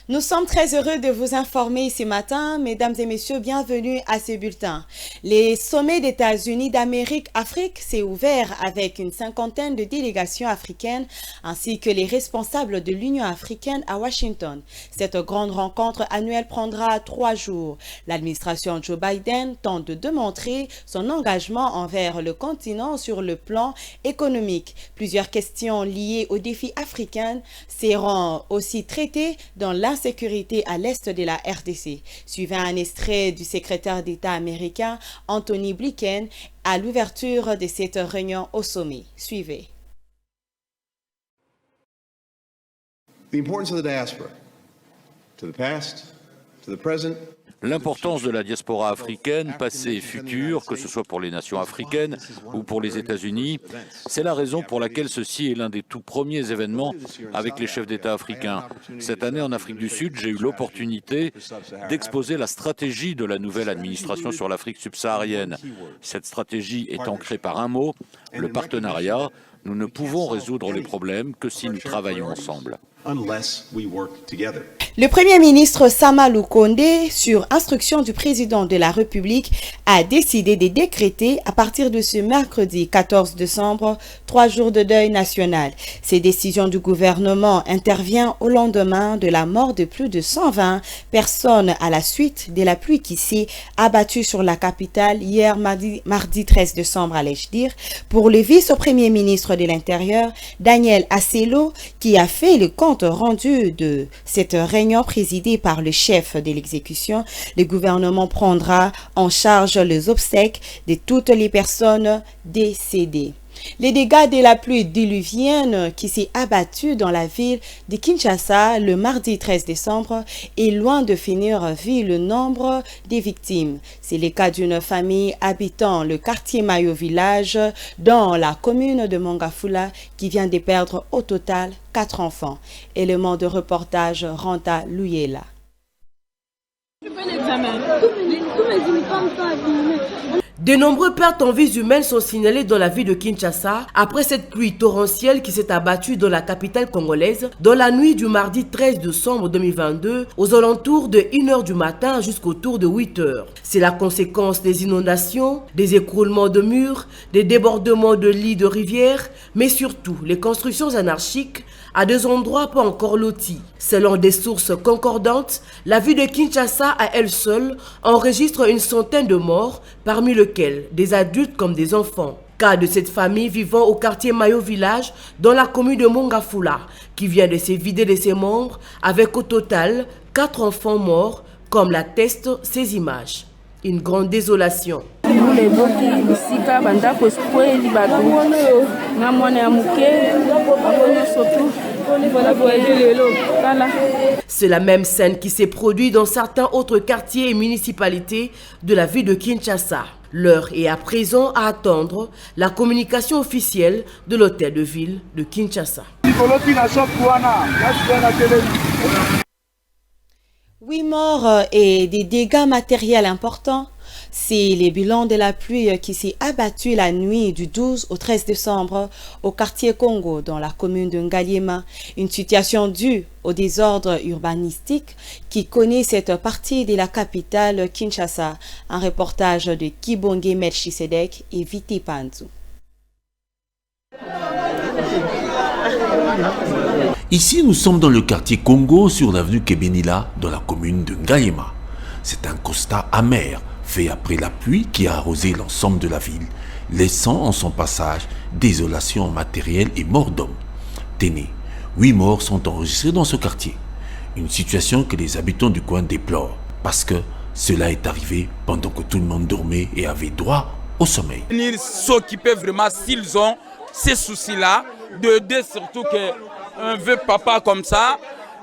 Nous sommes très heureux de vous informer ce matin, mesdames et messieurs, bienvenue à ce bulletin. Les sommets d'États-Unis d'Amérique-Afrique s'est ouvert avec une cinquantaine de délégations africaines ainsi que les responsables de l'Union africaine à Washington. Cette grande rencontre annuelle prendra 3 jours. L'administration Joe Biden tente de démontrer son engagement envers le continent sur le plan économique. Plusieurs questions liées aux défis africains seront aussi traitées dans l'insécurité à l'est de la RDC. Suivant un extrait du secrétaire d'État américain Anthony Blinken à l'ouverture de cette réunion au sommet. Suivez. The importance of the diaspora to the past, to the present. L'importance de la diaspora africaine, passée et future, que ce soit pour les nations africaines ou pour les États-Unis, c'est la raison pour laquelle ceci est l'un des tout premiers événements avec les chefs d'État africains. Cette année, en Afrique du Sud, j'ai eu l'opportunité d'exposer la stratégie de la nouvelle administration sur l'Afrique subsaharienne. Cette stratégie est ancrée par un mot, le partenariat. Nous ne pouvons résoudre les problèmes que si nous travaillons ensemble. Le Premier ministre Samalou Kondé, sur instruction du président de la République, a décidé de décréter à partir de ce mercredi 14 décembre 3 jours de deuil national. Ces décisions du gouvernement interviennent au lendemain de la mort de plus de 120 personnes à la suite de la pluie qui s'est abattue sur la capitale hier mardi 13 décembre, allais-je dire, pour le vice-premier ministre de l'Intérieur, Daniel Aselo, qui a fait le compte rendu de cette réunion présidée par le chef de l'exécution. Le gouvernement prendra en charge les obsèques de toutes les personnes décédées. Les dégâts de la pluie diluvienne qui s'est abattue dans la ville de Kinshasa le mardi 13 décembre est loin de finir vu le nombre des victimes. C'est le cas d'une famille habitant le quartier Mayo Village dans la commune de Mongafula qui vient de perdre au total 4 enfants. Élément de reportage Ranta Luyela. De nombreuses pertes en vies humaines sont signalées dans la ville de Kinshasa après cette pluie torrentielle qui s'est abattue dans la capitale congolaise dans la nuit du mardi 13 décembre 2022 aux alentours de 1h du matin jusqu'autour de 8h. C'est la conséquence des inondations, des écroulements de murs, des débordements de lits de rivières, mais surtout les constructions anarchiques à des endroits pas encore lotis. Selon des sources concordantes, la ville de Kinshasa à elle seule enregistre une centaine de morts, parmi lesquels des adultes comme des enfants. Cas de cette famille vivant au quartier Mayo Village dans la commune de Mongafula, qui vient de se vider de ses membres avec au total 4 enfants morts, comme l'attestent ces images. Une grande désolation. C'est la même scène qui s'est produite dans certains autres quartiers et municipalités de la ville de Kinshasa. L'heure est à présent à attendre la communication officielle de l'hôtel de ville de Kinshasa. 8 morts et des dégâts matériels importants. C'est le bilan de la pluie qui s'est abattue la nuit du 12 au 13 décembre au quartier Congo dans la commune de Ngaliema. Une situation due au désordre urbanistique qui connaît cette partie de la capitale Kinshasa. Un reportage de Kibonge Melchisedek et Viti Panzu. Ici, nous sommes dans le quartier Congo, sur l'avenue Kebenila, dans la commune de Ngaliema. C'est un constat amer, fait après la pluie qui a arrosé l'ensemble de la ville, laissant en son passage désolation matérielle et mort d'hommes. Tenez, 8 morts sont enregistrés dans ce quartier. Une situation que les habitants du coin déplorent, parce que cela est arrivé pendant que tout le monde dormait et avait droit au sommeil. S'occuper vraiment, s'ils ont ces soucis-là, d'aider surtout qu'un vieux papa comme ça,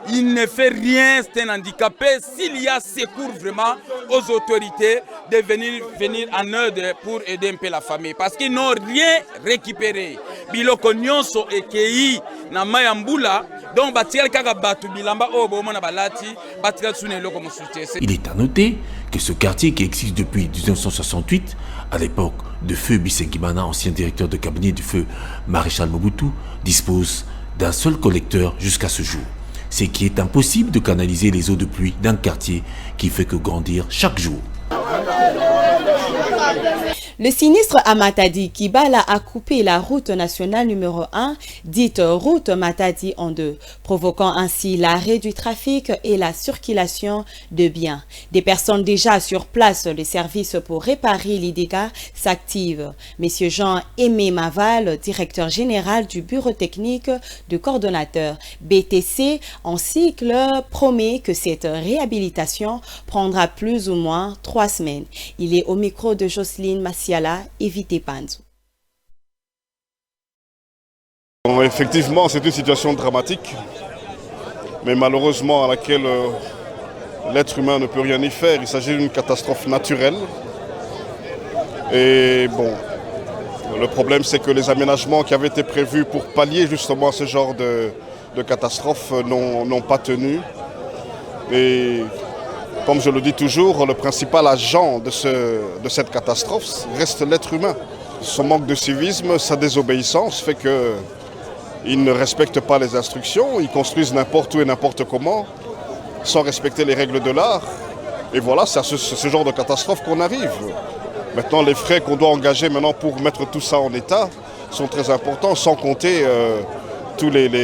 il ne fait rien, c'est un handicapé. S'il y a secours vraiment aux autorités de venir en aide pour aider un peu la famille. Parce qu'ils n'ont rien récupéré. Biloko nyonso ekei na mayambula donc batikali kaka batu bilamba o bomona balati batikali sune loko mosuté. Il est à noter que ce quartier qui existe depuis 1968, à l'époque de Feu Bisengimana, ancien directeur de cabinet du feu Maréchal Mobutu, dispose d'un seul collecteur jusqu'à ce jour. ce qui est impossible de canaliser les eaux de pluie d'un quartier qui fait que grandir chaque jour. Le sinistre à Matadi, Kibala a coupé la route nationale numéro 1, dite route Matadi en deux, provoquant ainsi l'arrêt du trafic et la circulation de biens. Des personnes déjà sur place, les services pour réparer les dégâts s'activent. Monsieur Jean-Aimé Maval, directeur général du bureau technique du coordonnateur BTC en cycle, promet que cette réhabilitation prendra plus ou moins 3 semaines. Il est au micro de Jocelyne Massiala, évitez Panzo. Bon, effectivement, c'est une situation dramatique, mais malheureusement à laquelle l'être humain ne peut rien y faire. Il s'agit d'une catastrophe naturelle. Et bon, le problème c'est que les aménagements qui avaient été prévus pour pallier justement ce genre de catastrophe n'ont pas tenu. Et comme je le dis toujours, le principal agent de cette catastrophe reste l'être humain. Son manque de civisme, sa désobéissance fait qu'ils ne respectent pas les instructions, ils construisent n'importe où et n'importe comment, sans respecter les règles de l'art. Et voilà, c'est à ce genre de catastrophe qu'on arrive. Maintenant, les frais qu'on doit engager maintenant pour mettre tout ça en état sont très importants, sans compter toutes les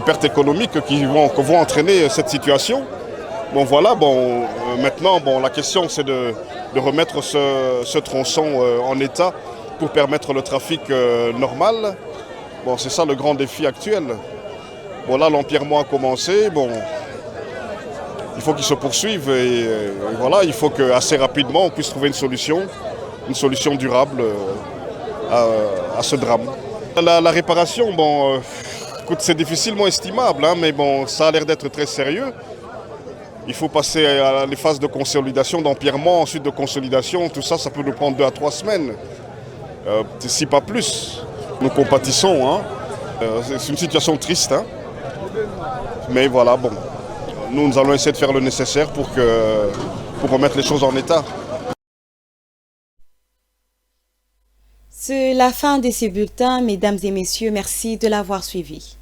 pertes économiques que vont entraîner cette situation. Bon voilà, maintenant la question c'est de remettre ce tronçon en état pour permettre le trafic normal. Bon, c'est ça le grand défi actuel. Bon là, l'empierrement a commencé, il faut qu'il se poursuive et voilà, il faut qu'assez rapidement on puisse trouver une solution durable à ce drame. La réparation, écoute, c'est difficilement estimable, hein, mais ça a l'air d'être très sérieux. Il faut passer à les phases de consolidation, d'empierrement, ensuite de consolidation. Tout ça, ça peut nous prendre 2 à 3 semaines, si pas plus. Nous compatissons, hein. C'est une situation triste, hein. Mais voilà, nous allons essayer de faire le nécessaire pour remettre les choses en état. C'est la fin de ces bulletins, mesdames et messieurs. Merci de l'avoir suivi.